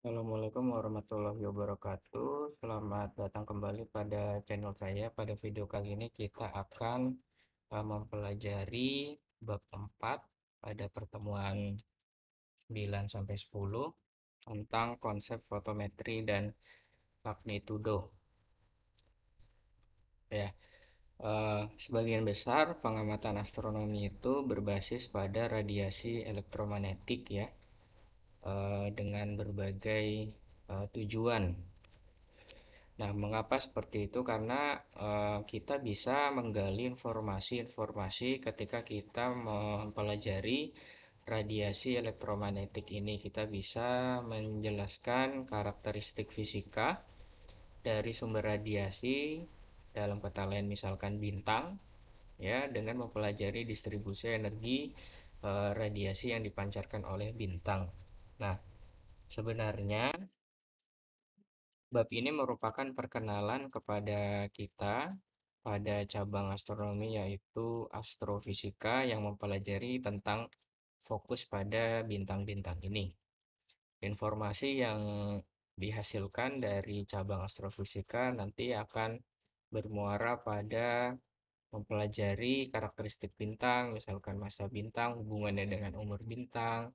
Assalamualaikum warahmatullahi wabarakatuh. Selamat datang kembali pada channel saya. Pada video kali ini kita akan mempelajari bab 4 pada pertemuan 9 sampai 10 tentang konsep fotometri dan magnitudo. Ya, sebagian besar pengamatan astronomi itu berbasis pada radiasi elektromagnetik ya, dengan berbagai tujuan. Nah, mengapa seperti itu? Karena kita bisa menggali informasi-informasi ketika kita mempelajari radiasi elektromagnetik ini. Kita bisa menjelaskan karakteristik fisika dari sumber radiasi, dalam kata lain misalkan bintang, ya, dengan mempelajari distribusi energi radiasi yang dipancarkan oleh bintang. Nah, sebenarnya bab ini merupakan perkenalan kepada kita pada cabang astronomi yaitu astrofisika yang mempelajari tentang fokus pada bintang-bintang ini. Informasi yang dihasilkan dari cabang astrofisika nanti akan bermuara pada mempelajari karakteristik bintang, misalkan massa bintang, hubungannya dengan umur bintang,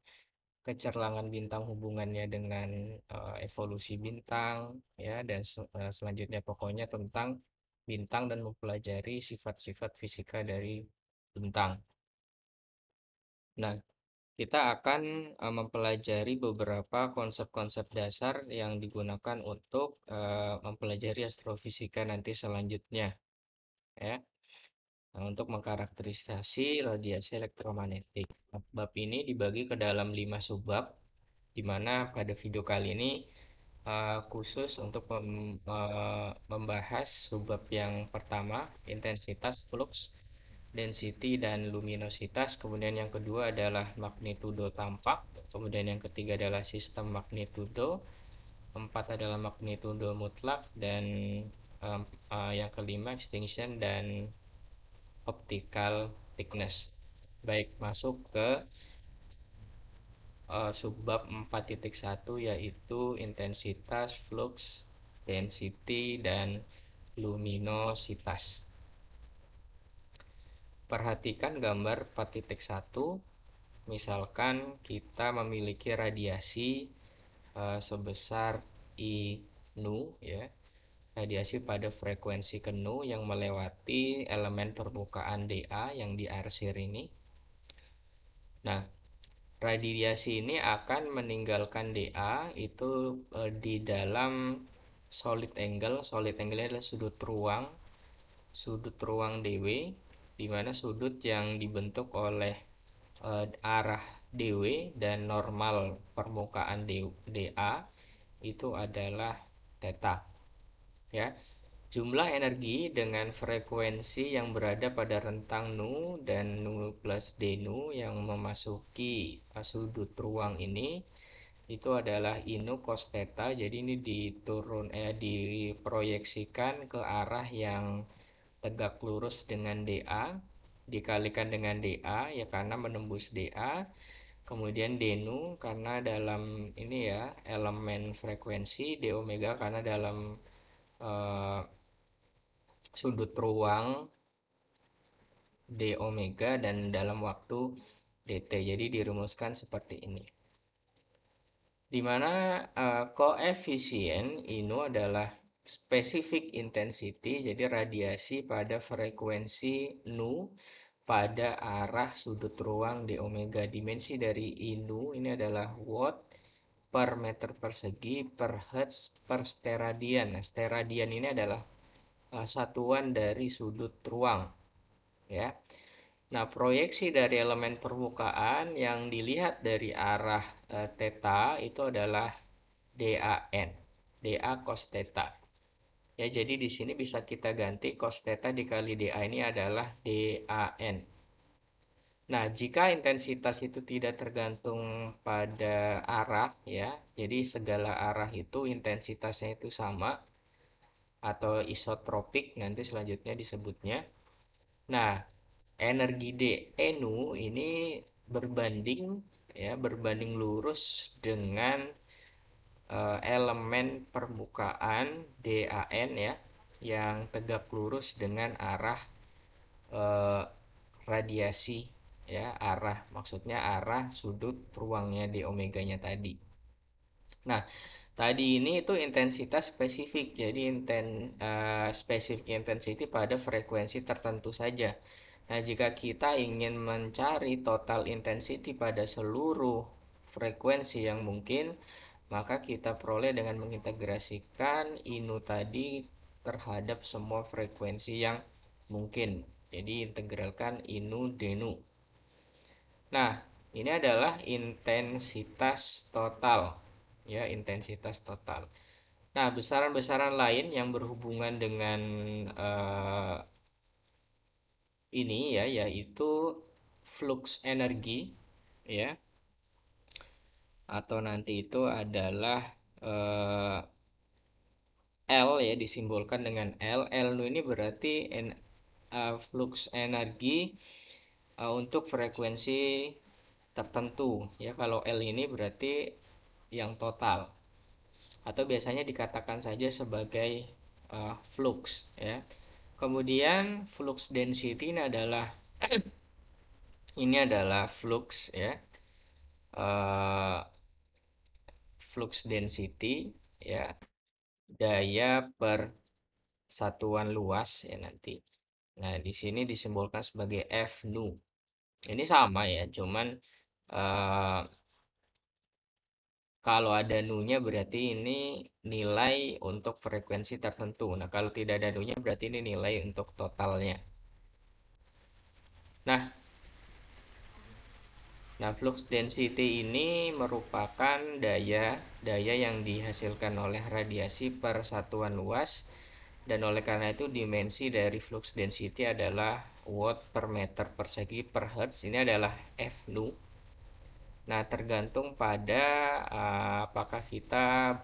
kecerlangan bintang hubungannya dengan evolusi bintang ya, dan selanjutnya pokoknya tentang bintang dan mempelajari sifat-sifat fisika dari bintang. Nah, kita akan mempelajari beberapa konsep-konsep dasar yang digunakan untuk mempelajari astrofisika nanti selanjutnya ya. Nah, untuk mengkarakterisasi radiasi elektromagnetik. Bab ini dibagi ke dalam 5 subbab, di mana pada video kali ini khusus untuk membahas subbab yang pertama, intensitas, flux, density, dan luminositas. Kemudian yang kedua adalah magnitudo tampak. Kemudian yang ketiga adalah sistem magnitudo. Empat adalah magnitudo mutlak. Dan yang kelima extinction dan optical thickness. Baik, masuk ke subbab 4.1 yaitu intensitas, flux, density, dan luminositas. Perhatikan gambar 4.1. Misalkan kita memiliki radiasi sebesar I nu ya. Radiasi pada frekuensi nu yang melewati elemen permukaan DA yang diarsir ini. Nah, radiasi ini akan meninggalkan DA itu di dalam solid angle. Solid angle adalah sudut ruang dw, di mana sudut yang dibentuk oleh arah dw dan normal permukaan dA itu adalah theta ya. Jumlah energi dengan frekuensi yang berada pada rentang nu dan nu plus d nu yang memasuki sudut ruang ini itu adalah I nu cos theta. Jadi ini diproyeksikan ke arah yang tegak lurus dengan dA, dikalikan dengan dA ya karena menembus dA. Kemudian d nu karena dalam ini ya elemen frekuensi, d omega karena dalam uh, sudut ruang d omega, dan dalam waktu dt. Jadi dirumuskan seperti ini. Di mana koefisien INU adalah specific intensity, jadi radiasi pada frekuensi nu pada arah sudut ruang d omega. Dimensi dari INU ini adalah watt per meter persegi per hertz per steradian. Nah, steradian ini adalah satuan dari sudut ruang ya. Nah, proyeksi dari elemen permukaan yang dilihat dari arah theta itu adalah DAN, DA cos theta. Ya, jadi di sini bisa kita ganti cos theta dikali DA ini adalah DAN. Nah, jika intensitas itu tidak tergantung pada arah ya, jadi segala arah itu intensitasnya itu sama atau isotropik nanti selanjutnya disebutnya. Nah, energi D nu ini berbanding lurus dengan elemen permukaan DAN ya yang tegak lurus dengan arah eh, radiasi ya, arah maksudnya arah sudut ruangnya di omeganya tadi. Nah, tadi ini itu intensitas spesifik, jadi spesifik intensity pada frekuensi tertentu saja. Nah, jika kita ingin mencari total intensity pada seluruh frekuensi yang mungkin, maka kita peroleh dengan mengintegrasikan inu tadi terhadap semua frekuensi yang mungkin. Jadi integralkan inu denu. Nah, ini adalah intensitas total. Ya, intensitas total. Nah, besaran-besaran lain yang berhubungan dengan eh, ini ya, yaitu flux energi ya, atau nanti itu adalah eh, L ya, disimbolkan dengan L. L ini berarti flux energi untuk frekuensi tertentu ya. Kalau L ini berarti yang total, atau biasanya dikatakan saja sebagai flux ya. Kemudian flux density ini adalah flux ya, uh, flux density ya, daya per satuan luas ya nanti. Nah, di sini disimbolkan sebagai F nu. Ini sama ya, cuman uh, kalau ada nu-nya berarti ini nilai untuk frekuensi tertentu. Nah, kalau tidak ada nu-nya berarti ini nilai untuk totalnya. Nah, flux density ini merupakan daya yang dihasilkan oleh radiasi per satuan luas, dan oleh karena itu dimensi dari flux density adalah watt per meter persegi per hertz. Ini adalah F nu. Nah, tergantung pada apakah kita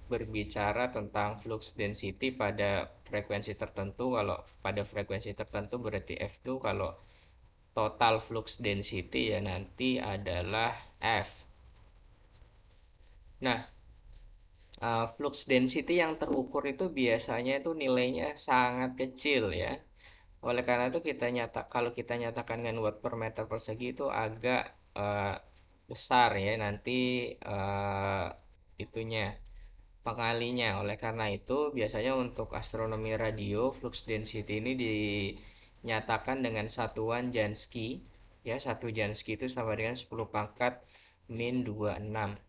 berbicara tentang flux density pada frekuensi tertentu. Kalau pada frekuensi tertentu berarti F2, kalau total flux density ya nanti adalah F. Nah, flux density yang terukur itu biasanya itu nilainya sangat kecil ya. Oleh karena itu kalau kita nyatakan dengan watt per meter persegi itu agak besar ya nanti itunya, pengalinya. Oleh karena itu biasanya untuk astronomi radio flux density ini dinyatakan dengan satuan Jansky ya. Satu Jansky itu sama dengan 10 pangkat min 26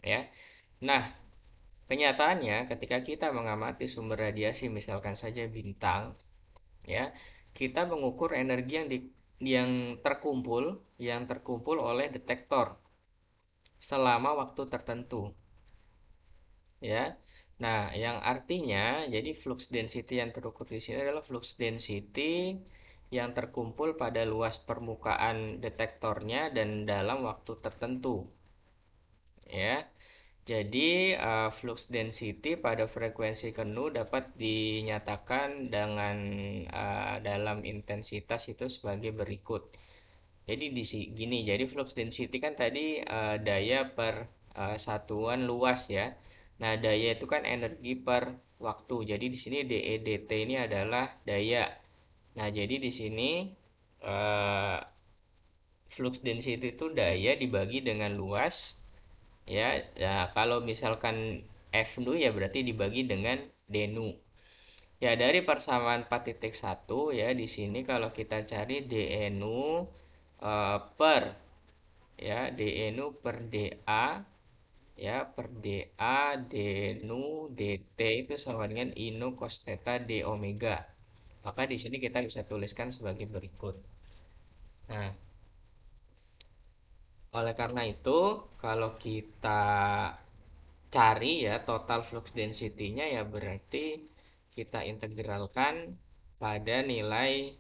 ya. Nah, kenyataannya ketika kita mengamati sumber radiasi misalkan saja bintang ya, kita mengukur energi yang terkumpul oleh detektor selama waktu tertentu ya. Nah, yang artinya jadi flux density yang terukur di sini adalah flux density yang terkumpul pada luas permukaan detektornya dan dalam waktu tertentu ya. Jadi flux density pada frekuensi kenu dapat dinyatakan dengan dalam intensitas itu sebagai berikut. Jadi di sini gini, jadi flux density kan tadi daya per satuan luas ya. Nah, daya itu kan energi per waktu. Jadi di sini dE dt ini adalah daya. Nah, jadi di sini uh, flux density itu daya dibagi dengan luas ya. Nah, kalau misalkan F nu ya berarti dibagi dengan D nu. Ya, dari persamaan 4.1 ya, di sini kalau kita cari dE nu per ya, dE nu per dA ya, per dA d nu dt itu sama dengan I nu cos theta d omega. Maka di sini kita bisa tuliskan sebagai berikut. Nah, oleh karena itu kalau kita cari ya total flux density-nya ya berarti kita integralkan pada nilai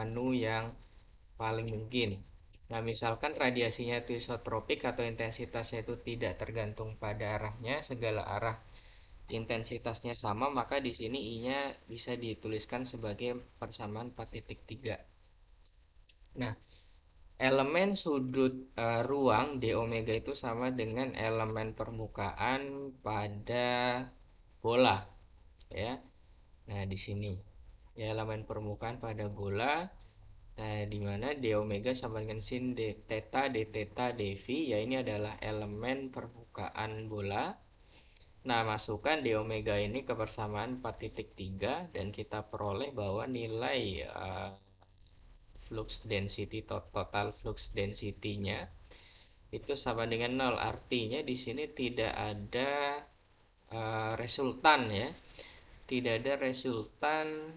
nu yang paling mungkin. Nah, misalkan radiasinya itu isotropik atau intensitasnya itu tidak tergantung pada arahnya, segala arah intensitasnya sama, maka di sini I-nya bisa dituliskan sebagai persamaan 4.3. Nah, Elemen sudut ruang d omega itu sama dengan elemen permukaan pada bola, ya. Nah, di sini ya elemen permukaan pada bola. Nah, di mana d omega sama dengan sin d theta dv, ya ini adalah elemen permukaan bola. Nah, masukkan d omega ini ke persamaan 4,3 dan kita peroleh bahwa nilai flux density, total flux density-nya itu sama dengan 0. Artinya di sini tidak ada resultan, ya. Tidak ada resultan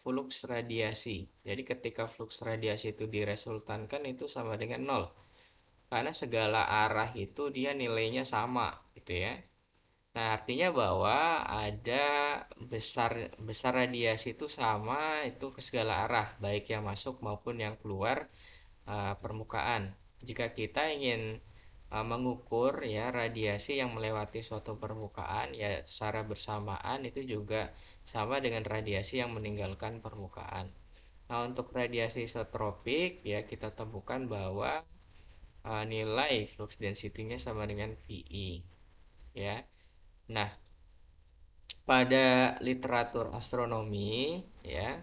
flux radiasi. Jadi ketika flux radiasi itu diresultankan itu sama dengan 0. Karena segala arah itu dia nilainya sama, gitu ya. Nah, artinya bahwa ada besar besar radiasi itu sama itu ke segala arah, baik yang masuk maupun yang keluar permukaan. Jika kita ingin mengukur ya radiasi yang melewati suatu permukaan, ya secara bersamaan itu juga sama dengan radiasi yang meninggalkan permukaan. Nah, untuk radiasi isotropik ya kita temukan bahwa nilai flux density-nya sama dengan PI, ya. Nah, pada literatur astronomi, ya,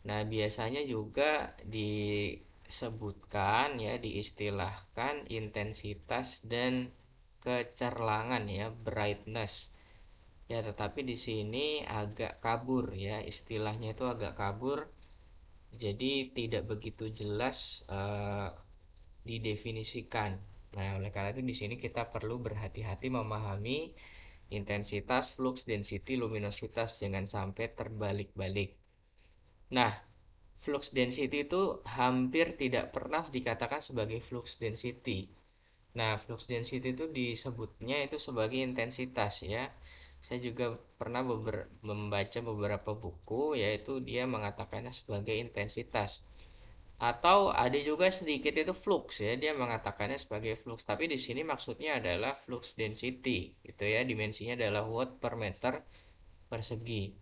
nah biasanya juga disebutkan, ya, diistilahkan intensitas dan kecerlangan, ya, brightness. Ya, tetapi di sini agak kabur, ya, istilahnya itu agak kabur, jadi tidak begitu jelas didefinisikan. Nah, oleh karena itu di sini kita perlu berhati-hati memahami intensitas, flux, density, luminositas, jangan sampai terbalik-balik. Nah, flux density itu hampir tidak pernah dikatakan sebagai flux density. Nah, flux density itu disebutnya itu sebagai intensitas, ya. Saya juga pernah membaca beberapa buku, yaitu dia mengatakannya sebagai intensitas. Atau ada juga sedikit itu flux, ya, dia mengatakannya sebagai flux. Tapi di sini maksudnya adalah flux density, gitu ya. Dimensinya adalah watt per meter persegi.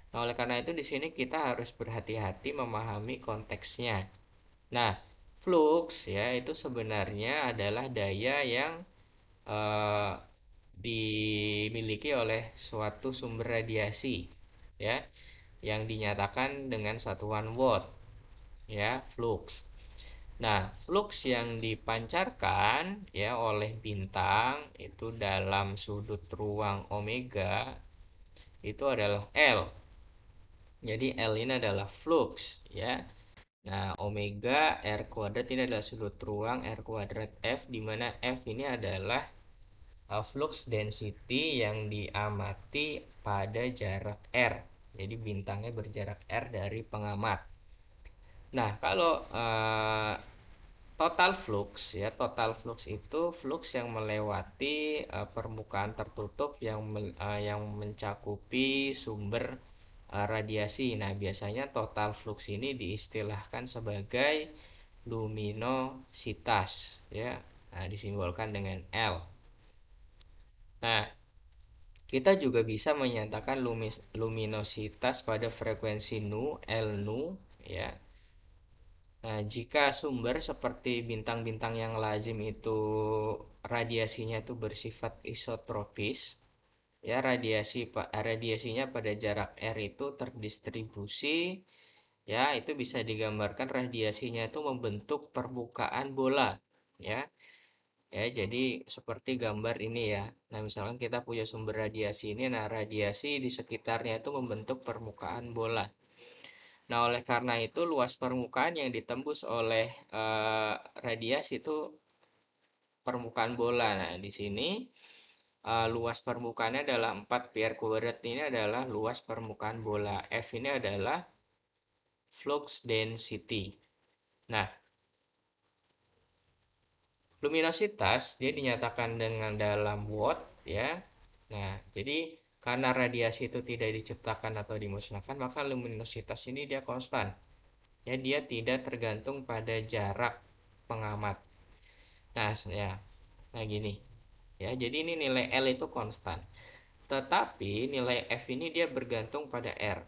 Nah, oleh karena itu di sini kita harus berhati-hati memahami konteksnya. Nah, flux ya itu sebenarnya adalah daya yang eh, dimiliki oleh suatu sumber radiasi, ya, yang dinyatakan dengan satuan watt, ya, flux. Nah, flux yang dipancarkan ya oleh bintang itu dalam sudut ruang omega itu adalah L. Jadi L ini adalah flux, ya. Nah, omega R kuadrat ini adalah sudut ruang R kuadrat F, di mana F ini adalah flux density yang diamati pada jarak R. Jadi bintangnya berjarak R dari pengamat. Nah, kalau total flux, ya, total flux itu flux yang melewati permukaan tertutup yang mencakupi sumber radiasi. Nah, biasanya total flux ini diistilahkan sebagai luminositas, ya. Nah, disimbolkan dengan L. Nah, kita juga bisa menyatakan luminositas pada frekuensi nu, L nu, ya. Nah, jika sumber seperti bintang-bintang yang lazim itu radiasinya itu bersifat isotropis, ya, radiasinya pada jarak R itu terdistribusi, ya, itu bisa digambarkan radiasinya itu membentuk permukaan bola, ya. Ya, jadi seperti gambar ini, ya. Nah, misalkan kita punya sumber radiasi ini, nah radiasi di sekitarnya itu membentuk permukaan bola. Nah, oleh karena itu luas permukaan yang ditembus oleh radiasi itu permukaan bola. Nah, di sini luas permukaannya adalah 4 pi r kuadrat, ini adalah luas permukaan bola. F ini adalah flux density. Nah, luminositas dia dinyatakan dengan dalam watt, ya. Nah, jadi karena radiasi itu tidak diciptakan atau dimusnahkan, maka luminositas ini dia konstan. Ya, dia tidak tergantung pada jarak pengamat. Nah, ya. Nah, gini. Ya, jadi ini nilai L itu konstan. Tetapi nilai F ini dia bergantung pada R.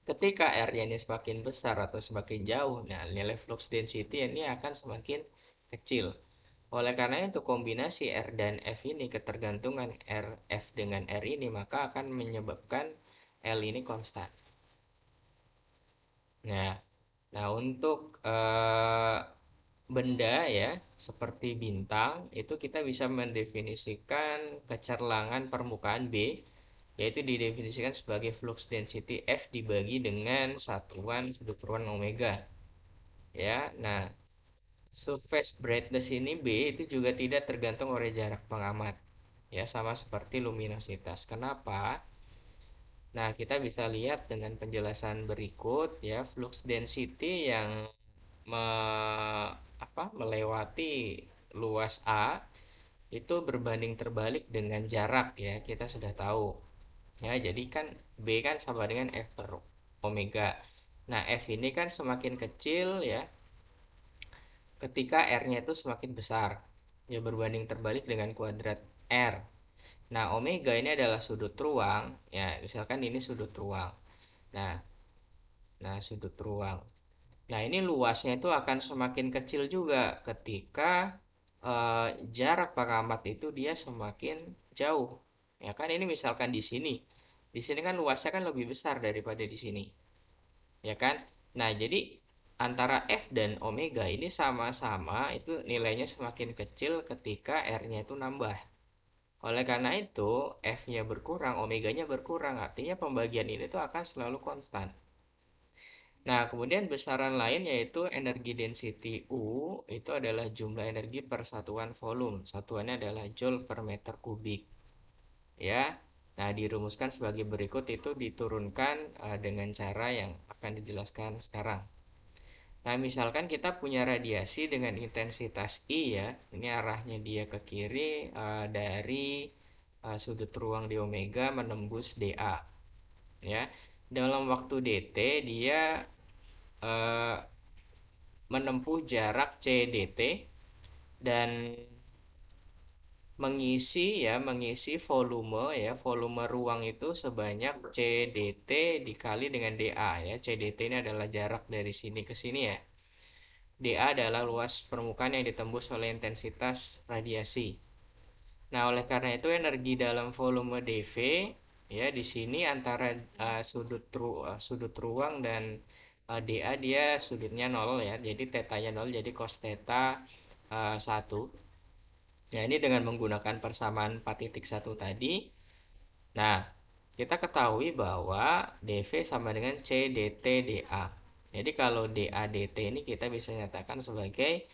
Ketika R-nya ini semakin besar atau semakin jauh, nah nilai flux density ini akan semakin kecil. Oleh karena itu kombinasi R dan F ini, ketergantungan R F dengan R ini, maka akan menyebabkan L ini konstan. Nah, nah untuk benda ya seperti bintang itu kita bisa mendefinisikan kecerlangan permukaan B, yaitu didefinisikan sebagai flux density F dibagi dengan satuan sudut ruang omega. Ya, nah surface brightness ini B itu juga tidak tergantung oleh jarak pengamat. Ya, sama seperti luminositas. Kenapa? Nah, kita bisa lihat dengan penjelasan berikut ya, flux density yang me, melewati luas A itu berbanding terbalik dengan jarak ya, kita sudah tahu. Ya, jadi kan B kan sama dengan F per omega. Nah, F ini kan semakin kecil ya ketika R-nya itu semakin besar. Ya berbanding terbalik dengan kuadrat R. Nah, omega ini adalah sudut ruang. Ya, misalkan ini sudut ruang. Nah, sudut ruang. Nah, ini luasnya itu akan semakin kecil juga ketika jarak pengamat itu dia semakin jauh. Ya kan ini misalkan di sini. Di sini kan luasnya kan lebih besar daripada di sini. Ya kan? Nah, jadi antara F dan omega ini sama-sama itu nilainya semakin kecil ketika R-nya itu nambah. Oleh karena itu, F-nya berkurang, omeganya berkurang. Artinya pembagian ini tuh akan selalu konstan. Nah, kemudian besaran lain yaitu energi density U itu adalah jumlah energi per satuan volume. Satuannya adalah joule per meter kubik. Ya. Nah, dirumuskan sebagai berikut, itu diturunkan dengan cara yang akan dijelaskan sekarang. Nah, misalkan kita punya radiasi dengan intensitas I ya. Ini arahnya dia ke kiri dari sudut ruang di omega menembus dA. Ya. Dalam waktu dt dia eh, menempuh jarak CDT dan mengisi volume ya, volume ruang itu sebanyak CDT dikali dengan dA ya. CDT ini adalah jarak dari sini ke sini ya. dA adalah luas permukaan yang ditembus oleh intensitas radiasi. Nah, oleh karena itu energi dalam volume dV ya di sini antara sudut ruang dan dA dia sudutnya 0 ya. Jadi tetanya 0, jadi cos theta 1. Ya, ini dengan menggunakan persamaan 4.1 tadi. Nah, kita ketahui bahwa dV sama dengan C dt dA. Jadi kalau dA dt ini kita bisa nyatakan sebagai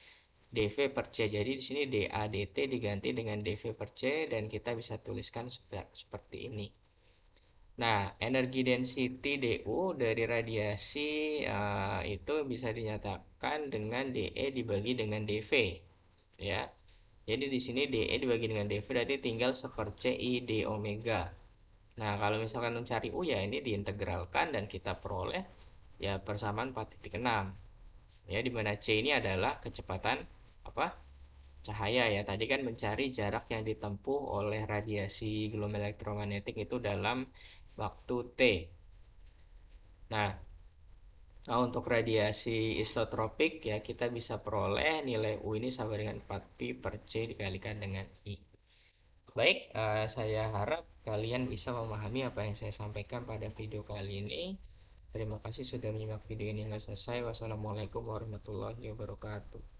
dV per C. Jadi di sini dA dt diganti dengan dV per C dan kita bisa tuliskan seperti ini. Nah, energi density dU dari radiasi itu bisa dinyatakan dengan dE dibagi dengan dV ya. Jadi di sini dE dibagi dengan dV berarti tinggal 1/CI d omega. Nah, kalau misalkan mencari U ya ini diintegralkan dan kita peroleh ya persamaan 4.6. Ya, di mana C ini adalah kecepatan apa? Cahaya ya. Tadi kan mencari jarak yang ditempuh oleh radiasi gelombang elektromagnetik itu dalam waktu T. Nah, untuk radiasi isotropik ya kita bisa peroleh nilai U ini sama dengan 4pi per C dikalikan dengan I. Baik, saya harap kalian bisa memahami apa yang saya sampaikan pada video kali ini. Terima kasih sudah menyimak video ini hingga selesai. Wassalamualaikum warahmatullahi wabarakatuh.